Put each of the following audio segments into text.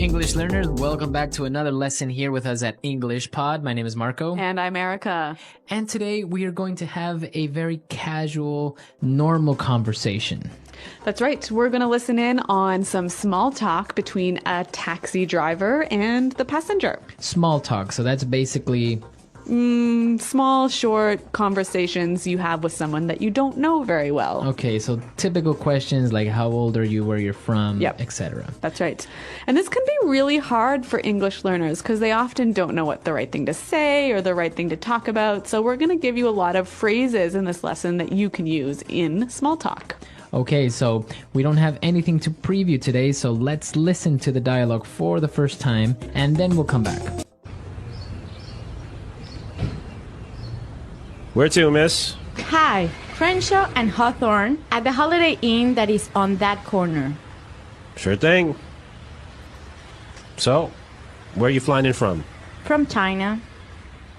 English learners. Welcome back to another lesson here with us at English Pod. My name is Marco. And I'm Erica. And today we are going to have a very casual, normal conversation. That's right. We're going to listen in on some small talk between a taxi driver and the passenger. Small talk. So that's basically... small, short conversations you have with someone that you don't know very well. Okay, so typical questions like how old are you, where you're from, Yep. etc. That's right. And this can be really hard for English learners because they often don't know what the right thing to say or the right thing to talk about. So we're going to give you a lot of phrases in this lesson that you can use in small talk. Okay, so we don't have anything to preview today, so let's listen to the dialogue for the first time and then we'll come back. Where to, miss? Hi, Crenshaw and Hawthorne at the Holiday Inn that is on that corner. Sure thing. So, where are you flying in from? From China.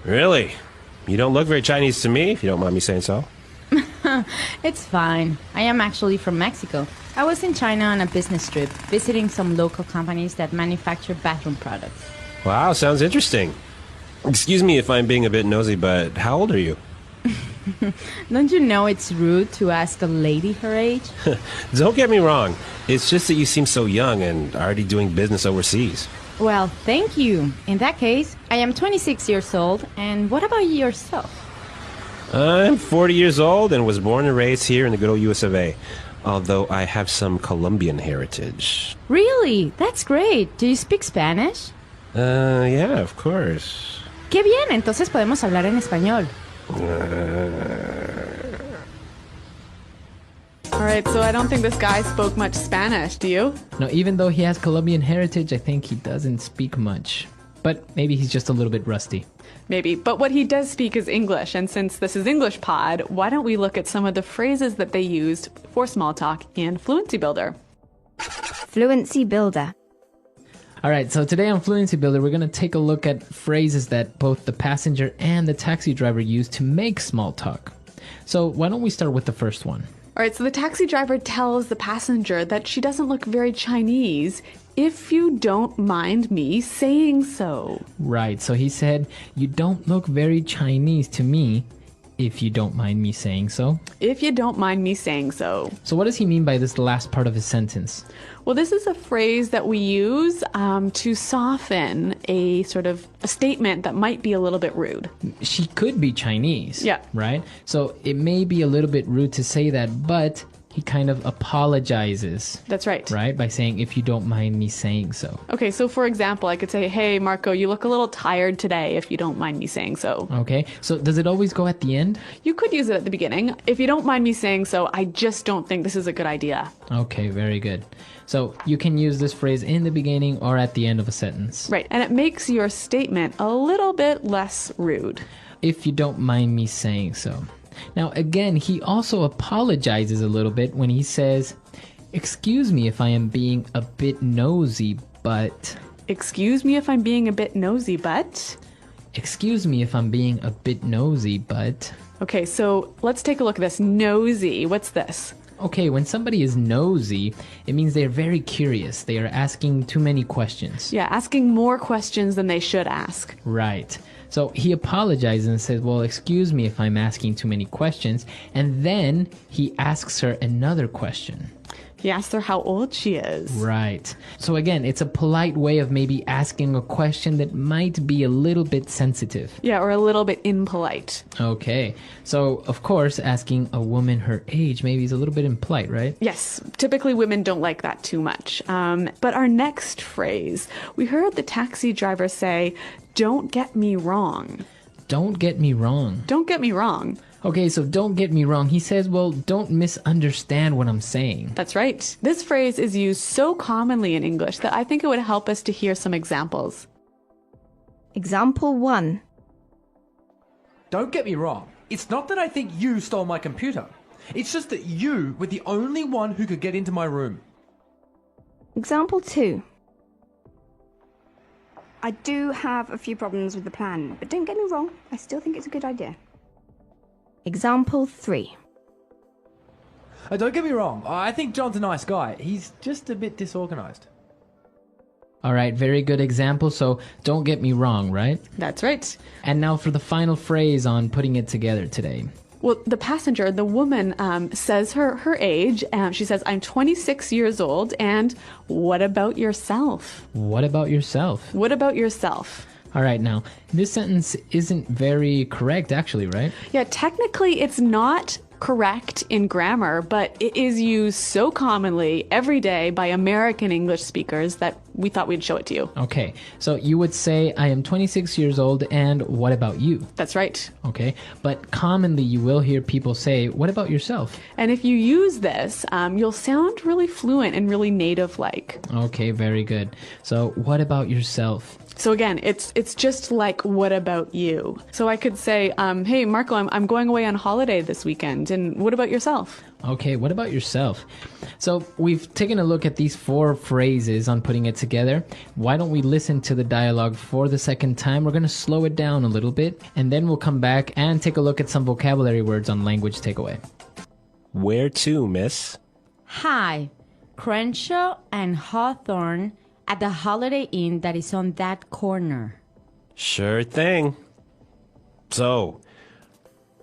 Really? You don't look very Chinese to me, if you don't mind me saying so. It's fine. I am actually from Mexico. I was in China on a business trip, visiting some local companies that manufacture bathroom products. Wow, sounds interesting. Excuse me if I'm being a bit nosy, but how old are you? Don't you know it's rude to ask a lady her age? Don't get me wrong. It's just that you seem so young and already doing business overseas. Well, thank you. In that case, I am 26 years old, and what about yourself? I'm 40 years old and was born and raised here in the good old US of A. Although I have some Colombian heritage. Really? That's great. Do you speak Spanish? Yeah, of course. Qué bien, entonces podemos hablar en español. All right, so I don't think this guy spoke much Spanish, do you? No, even though he has Colombian heritage, I think he doesn't speak much. But maybe he's just a little bit rusty. Maybe. But what he does speak is English. And since this is English Pod, why don't we look at some of the phrases that they used for small talk in Fluency Builder? Fluency Builder. All right, so today on Fluency Builder, we're going to take a look at phrases that both the passenger and the taxi driver use to make small talk. So why don't we start with the first one? All right, so the taxi driver tells the passenger that she doesn't look very Chinese, if you don't mind me saying so. Right, so he said, you don't look very Chinese to me, if you don't mind me saying so. If you don't mind me saying so. So what does he mean by this last part of his sentence? Well, this is a phrase that we use to soften a sort of a statement that might be a little bit rude. She could be Chinese. Yeah. Right? So it may be a little bit rude to say that, but he kind of apologizes. That's right. Right? By saying, if you don't mind me saying so. Okay, so for example, I could say, hey, Marco, you look a little tired today, if you don't mind me saying so. Okay, so does it always go at the end? You could use it at the beginning. If you don't mind me saying so, I just don't think this is a good idea. Okay, very good. So you can use this phrase in the beginning or at the end of a sentence. Right, and it makes your statement a little bit less rude. If you don't mind me saying so. Now, again, he also apologizes a little bit when he says, excuse me if I am being a bit nosy, but... Excuse me if I'm being a bit nosy, but... Excuse me if I'm being a bit nosy, but... Okay, so let's take a look at this. Nosy, what's this? Okay, when somebody is nosy, it means they're very curious. They are asking too many questions. Yeah, asking more questions than they should ask. Right. So he apologizes and says, well, excuse me if I'm asking too many questions. And then he asks her another question. He asks her how old she is. Right. So again, it's a polite way of maybe asking a question that might be a little bit sensitive. Yeah, or a little bit impolite. Okay. So, of course, asking a woman her age maybe is a little bit impolite, right? Yes, typically women don't like that too much. But our next phrase, we heard the taxi driver say, don't get me wrong. Don't get me wrong. Don't get me wrong. Okay, so don't get me wrong. He says, well, don't misunderstand what I'm saying. That's right. This phrase is used so commonly in English that I think it would help us to hear some examples. Example 1. Don't get me wrong. It's not that I think you stole my computer. It's just that you were the only one who could get into my room. Example 2. I do have a few problems with the plan, but don't get me wrong, I still think it's a good idea. Example 3. Don't get me wrong, I think John's a nice guy. He's just a bit disorganized. All right, very good example. So don't get me wrong, right? That's right. And now for the final phrase on putting it together today. Well, the passenger, the woman, says her age. She says, I'm 26 years old. And what about yourself? What about yourself? What about yourself? All right, now, this sentence isn't very correct, actually, right? Yeah, technically it's not correct in grammar, but it is used so commonly every day by American English speakers that we thought we'd show it to you. Okay, so you would say, I am 26 years old, and what about you? That's right. Okay, but commonly you will hear people say, what about yourself? And if you use this, you'll sound really fluent and really native-like. Okay, very good. So what about yourself? So again, it's just like, what about you? So I could say, hey, Marco, I'm going away on holiday this weekend. And what about yourself? Okay, what about yourself? So we've taken a look at these 4 phrases on putting it together. Why don't we listen to the dialogue for the second time? We're going to slow it down a little bit, and then we'll come back and take a look at some vocabulary words on Language Takeaway. Where to, miss? Hi, Crenshaw and Hawthorne at the Holiday Inn that is on that corner. Sure thing. So,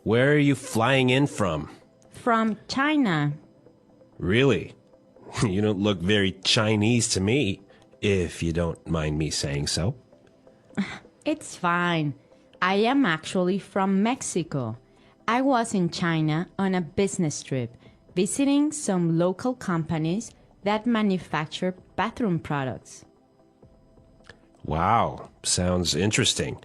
where are you flying in from? From China. Really? You don't look very Chinese to me, if you don't mind me saying so. It's fine. I am actually from Mexico. I was in China on a business trip, visiting some local companies that manufacture bathroom products. Wow, sounds interesting.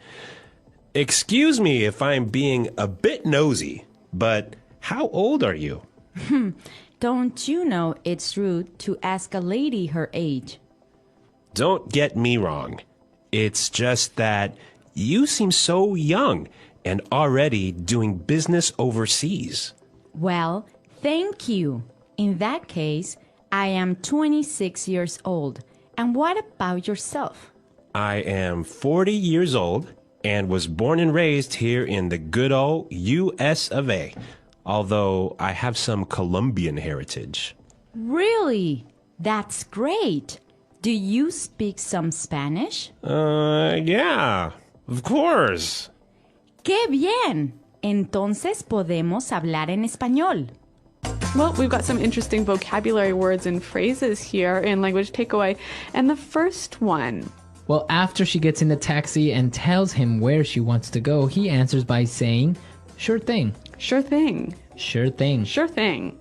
Excuse me if I'm being a bit nosy, but how old are you? Don't you know it's rude to ask a lady her age? Don't get me wrong. It's just that you seem so young and already doing business overseas. Well, thank you. In that case, I am 26 years old. And what about yourself? I am 40 years old and was born and raised here in the good old US of A, although I have some Colombian heritage. Really? That's great. Do you speak some Spanish? Yeah, of course. ¡Qué bien! Entonces podemos hablar en español. Well, we've got some interesting vocabulary words and phrases here in Language Takeaway. And the first one. Well, after she gets in the taxi and tells him where she wants to go, he answers by saying, sure thing. Sure thing. Sure thing. Sure thing.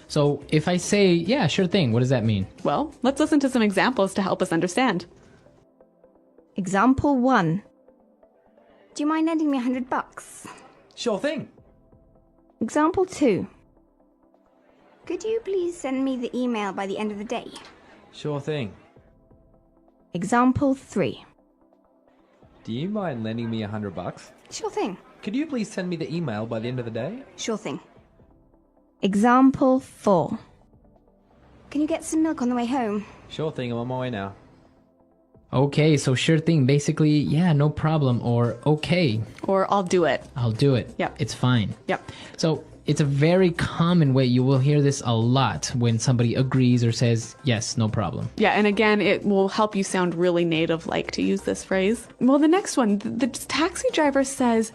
So if I say, yeah, sure thing, what does that mean? Well, let's listen to some examples to help us understand. Example 1. Do you mind lending me $100? Sure thing. Example 2. Could you please send me the email by the end of the day? Sure thing. Example 3. Do you mind lending me $100? Sure thing. Could you please send me the email by the end of the day? Sure thing. Example 4. Can you get some milk on the way home? Sure thing, I'm on my way now. Okay, so sure thing, basically, yeah, no problem, or okay, Or I'll do it. I'll do it. Yep. It's fine. Yep. So it's a very common way. You will hear this a lot when somebody agrees or says, yes, no problem. Yeah, and again, it will help you sound really native-like to use this phrase. Well, the next one, the taxi driver says,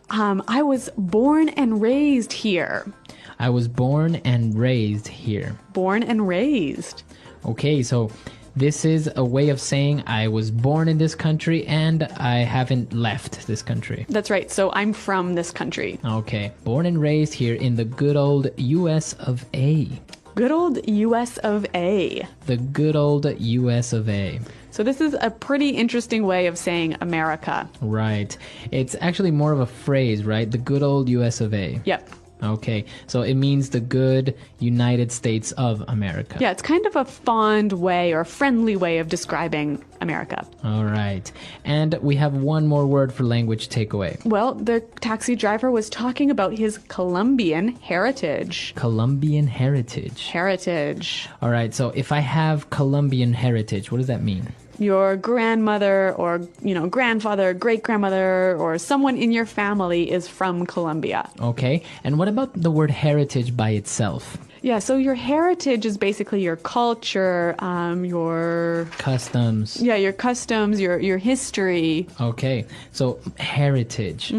I was born and raised here. I was born and raised here. Born and raised. Okay, so this is a way of saying I was born in this country and I haven't left this country. That's right. So I'm from this country. Okay, born and raised here in the good old US of A. Good old US of A. The good old US of A. So this is a pretty interesting way of saying America. Right. It's actually more of a phrase, right? The good old US of A. Yep. Okay, so it means the good United States of America. Yeah, it's kind of a fond way or friendly way of describing America. All right. And we have one more word for language takeaway. Well, the taxi driver was talking about his Colombian heritage. Colombian heritage. Heritage. All right, so if I have Colombian heritage, what does that mean? your grandmother or, grandfather, great-grandmother, or someone in your family is from Colombia. Okay. And what about the word heritage by itself? Yeah, so your heritage is basically your culture, your Customs. your customs, your history. Okay. So heritage.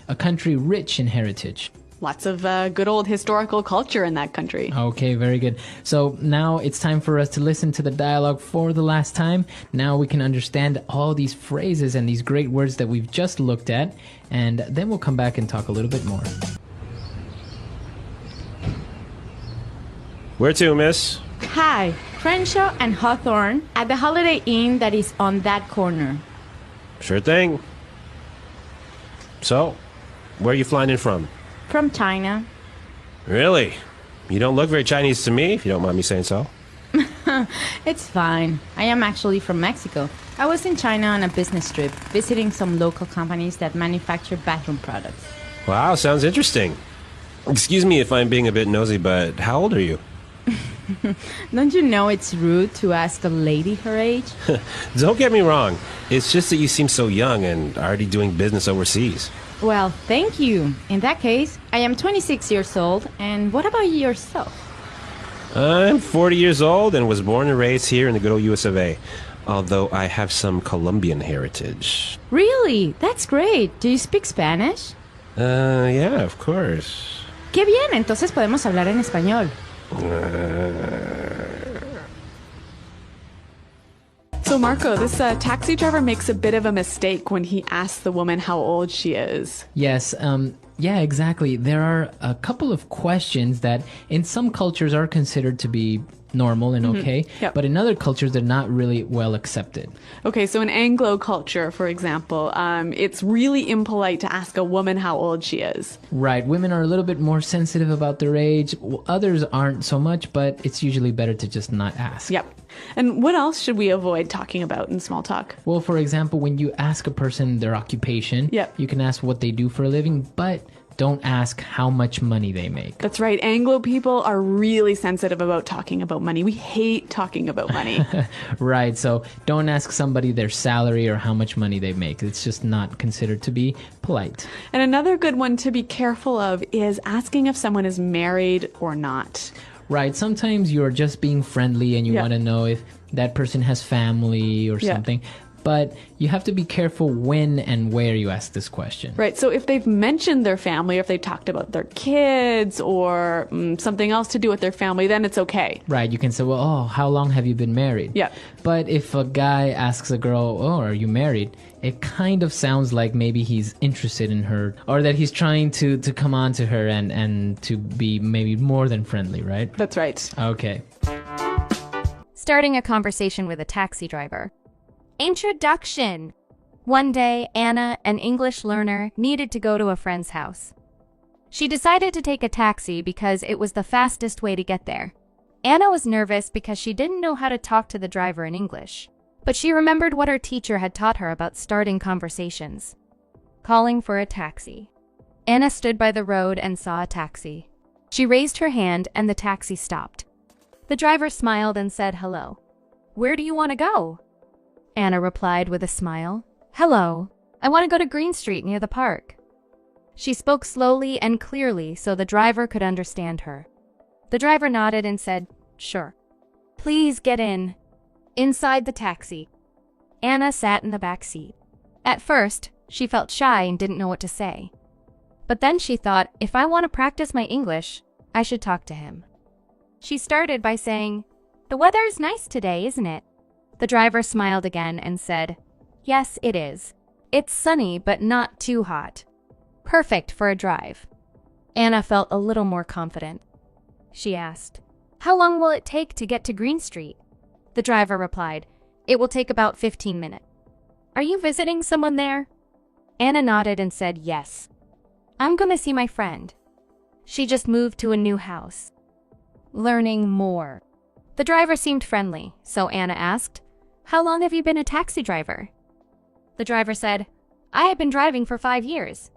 A country rich in heritage. Lots of good old historical culture in that country. Okay, very good. So now it's time for us to listen to the dialogue for the last time. Now we can understand all these phrases and these great words that we've just looked at, and then we'll come back and talk a little bit more. Where to, miss? Hi, Crenshaw and Hawthorne at the Holiday Inn that is on that corner. Sure thing. So, where are you flying in from? From China. Really? You don't look very Chinese to me, if you don't mind me saying so. It's fine. I am actually from Mexico. I was in China on a business trip, visiting some local companies that manufacture bathroom products. Wow, sounds interesting. Excuse me if I'm being a bit nosy, but how old are you? Don't you know it's rude to ask a lady her age? Don't get me wrong. It's just that you seem so young and already doing business overseas. Well, thank you. In that case, I am 26 years old, and what about yourself? I'm 40 years old and was born and raised here in the good old US of A. Although I have some Colombian heritage. Really? That's great. Do you speak Spanish? Yeah, of course. Qué bien, entonces podemos hablar en español. So Marco, this taxi driver makes a bit of a mistake when he asks the woman how old she is. Yes, yeah, exactly. There are a couple of questions that in some cultures are considered to be normal and okay, Yep. but in other cultures they're not really well accepted. Okay, so in Anglo culture, for example, it's really impolite to ask a woman how old she is. Right, women are a little bit more sensitive about their age. Others aren't so much, but it's usually better to just not ask. Yep. And what else should we avoid talking about in small talk? Well, for example, when you ask a person their occupation, Yep. you can ask what they do for a living, but don't ask how much money they make. That's right. Anglo people are really sensitive about talking about money. We hate talking about money. Right, so don't ask somebody their salary or how much money they make. It's just not considered to be polite. And another good one to be careful of is asking if someone is married or not. Right, sometimes you're just being friendly and you Yeah. want to know if that person has family or Yeah. something. But you have to be careful when and where you ask this question. Right. So if they've mentioned their family, or if they talked about their kids or something else to do with their family, then it's okay. Right, you can say, well, oh, how long have you been married? Yeah. But if a guy asks a girl, oh, are you married? It kind of sounds like maybe he's interested in her or that he's trying to come on to her and to be maybe more than friendly, right? That's right. Okay. Starting a conversation with a taxi driver. Introduction. One day, Anna, an English learner, needed to go to a friend's house. She decided to take a taxi because it was the fastest way to get there. Anna was nervous because she didn't know how to talk to the driver in English, but she remembered what her teacher had taught her about starting conversations. Calling for a taxi. Anna stood by the road and saw a taxi. She raised her hand and the taxi stopped. The driver smiled and said hello. "Where do you want to go?" Anna replied with a smile. "Hello. I want to go to Green Street near the park." She spoke slowly and clearly so the driver could understand her. The driver nodded and said, "Sure." "Please get in." Inside the taxi. Anna sat in the back seat. At first, she felt shy and didn't know what to say. But then she thought, if I want to practice my English, I should talk to him. She started by saying, "The weather is nice today, isn't it?" The driver smiled again and said, "Yes, it is. It's sunny, but not too hot. Perfect for a drive." Anna felt a little more confident. She asked, "How long will it take to get to Green Street?" The driver replied, "It will take about 15 minutes. Are you visiting someone there?" Anna nodded and said, "Yes. I'm going to see my friend. She just moved to a new house." Learning more. The driver seemed friendly, so Anna asked, "How long have you been a taxi driver?" The driver said, "I have been driving for 5 years.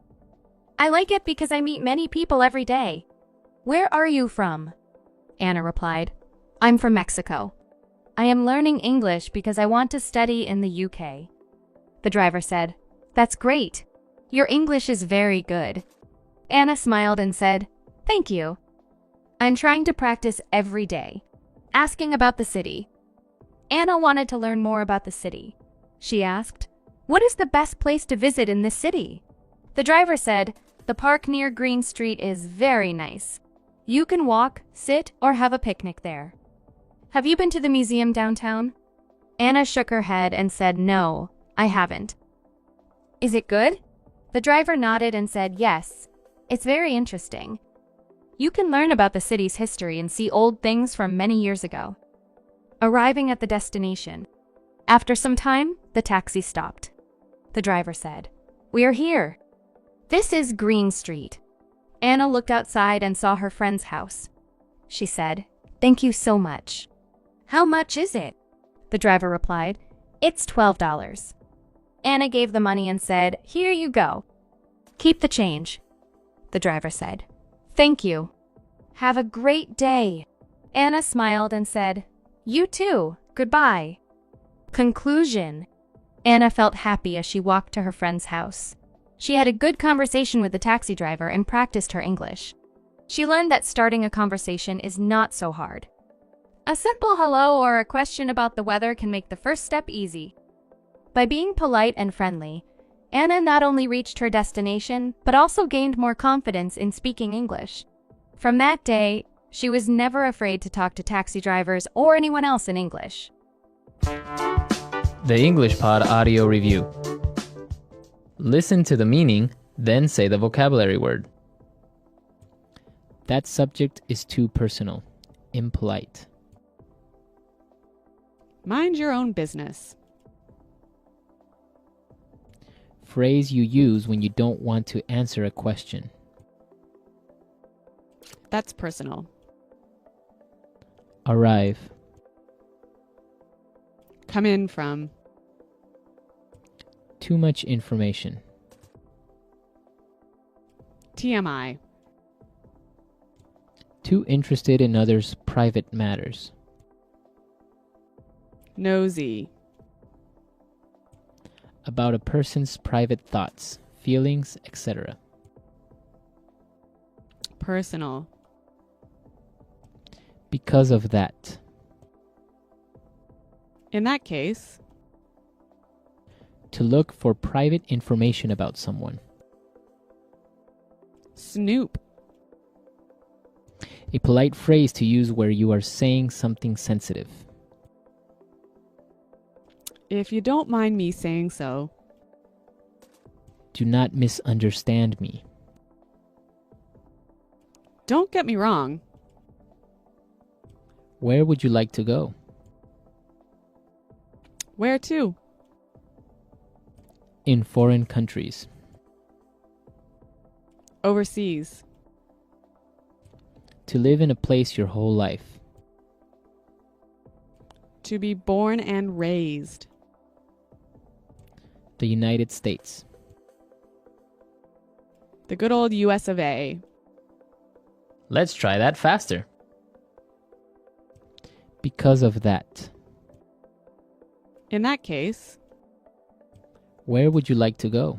I like it because I meet many people every day." "Where are you from?" Anna replied, "I'm from Mexico." I am learning English because I want to study in the UK. The driver said, That's great. Your English is very good. Anna smiled and said, Thank you. I'm trying to practice every day. Asking about the city. Anna wanted to learn more about the city. She asked, What is the best place to visit in this city? The driver said, The park near Green Street is very nice. You can walk, sit, or have a picnic there. Have you been to the museum downtown? Anna shook her head and said, No, I haven't. Is it good? The driver nodded and said, Yes, it's very interesting. You can learn about the city's history and see old things from many years ago. Arriving at the destination. After some time, the taxi stopped. The driver said, We are here. This is Green Street. Anna looked outside and saw her friend's house. She said, Thank you so much. How much is it? The driver replied, It's $12. Anna gave the money and said, Here you go. Keep the change. The driver said, Thank you. Have a great day. Anna smiled and said, You too. Goodbye. Conclusion. Anna felt happy as she walked to her friend's house. She had a good conversation with the taxi driver and practiced her English. She learned that starting a conversation is not so hard. A simple hello or a question about the weather can make the first step easy. By being polite and friendly, Anna not only reached her destination, but also gained more confidence in speaking English. From that day, she was never afraid to talk to taxi drivers or anyone else in English. The English Pod Audio Review. Listen to the meaning, then say the vocabulary word. That subject is too personal. Impolite. Mind your own business. Phrase you use when you don't want to answer a question. That's personal. Arrive. Come in from. Too much information. TMI. Too interested in others' private matters. Nosy. About a person's private thoughts, feelings, etc. Personal. Because of that. In that case. To look for private information about someone. Snoop. A polite phrase to use where you are saying something sensitive. If you don't mind me saying so. Do not misunderstand me. Don't get me wrong. Where would you like to go? Where to? In foreign countries. Overseas. To live in a place your whole life. To be born and raised. The United States. The good old US of A. Let's try that faster. Because of that. In that case. Where would you like to go?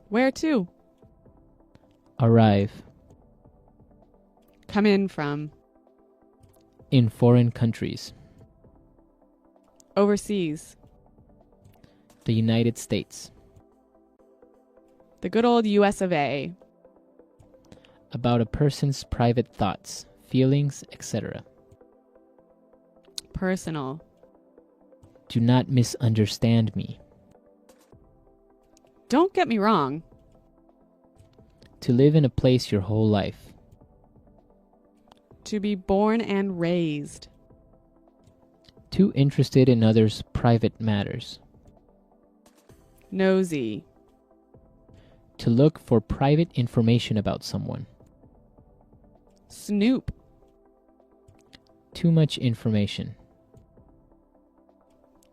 Where to? Arrive. Come in from. In foreign countries. Overseas. The United States. The good old US of A. About a person's private thoughts, feelings, etc. Personal. Do not misunderstand me. Don't get me wrong. To live in a place your whole life. To be born and raised. Too interested in others' private matters. Nosy. To look for private information about someone. Snoop. Too much information.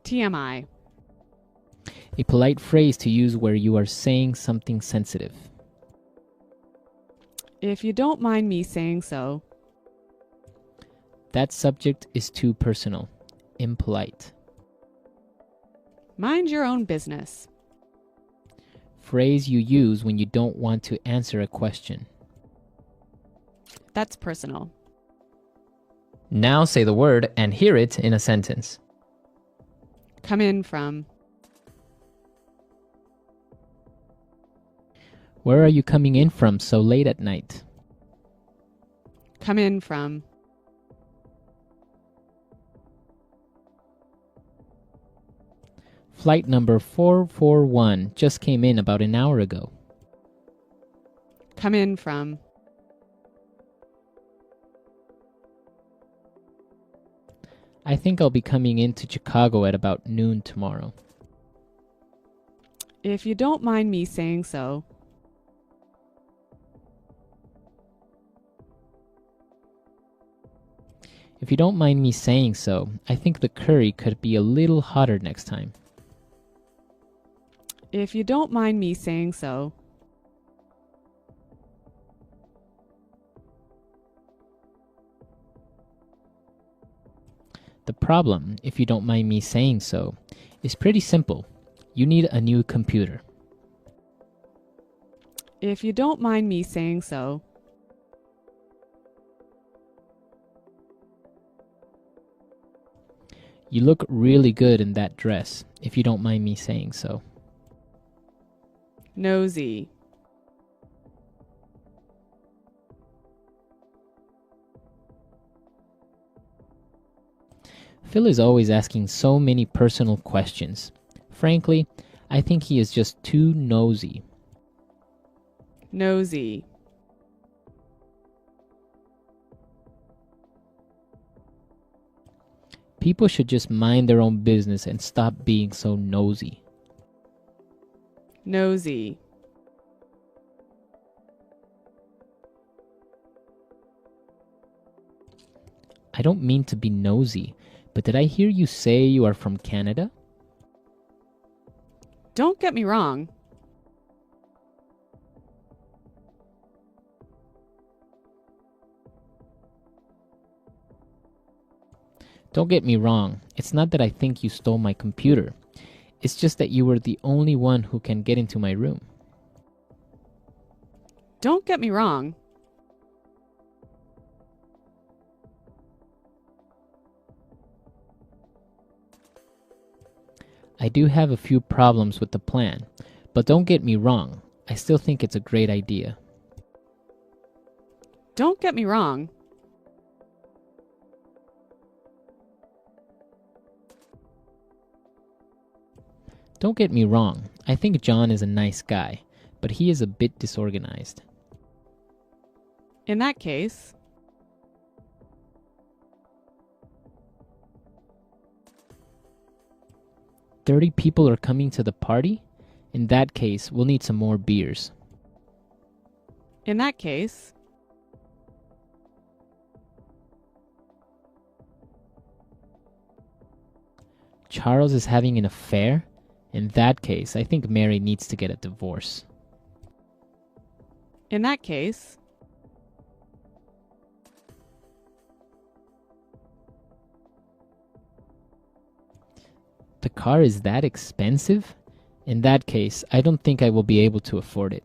TMI. A polite phrase to use where you are saying something sensitive. If you don't mind me saying so. That subject is too personal. Impolite. Mind your own business. Phrase you use when you don't want to answer a question. That's personal. Now say the word and hear it in a sentence. Come in from. Where are you coming in from so late at night? Come in from. Flight number 441 just came in about an hour ago. Come in from. I think I'll be coming into Chicago at about noon tomorrow. If you don't mind me saying so. If you don't mind me saying so, I think the curry could be a little hotter next time. If you don't mind me saying so. The problem, if you don't mind me saying so, is pretty simple. You need a new computer. If you don't mind me saying so. You look really good in that dress, if you don't mind me saying so. Nosy. Phil is always asking so many personal questions. Frankly, I think he is just too nosy. Nosy. People should just mind their own business and stop being so nosy. Nosy. I don't mean to be nosy, but did I hear you say you are from Canada? Don't get me wrong. Don't get me wrong, it's not that I think you stole my computer. It's just that you were the only one who can get into my room. Don't get me wrong. I do have a few problems with the plan, but don't get me wrong, I still think it's a great idea. Don't get me wrong. Don't get me wrong, I think John is a nice guy, but he is a bit disorganized. In that case. 30 people are coming to the party? In that case, we'll need some more beers. In that case. Charles is having an affair? In that case, I think Mary needs to get a divorce. In that case. The car is that expensive? In that case, I don't think I will be able to afford it.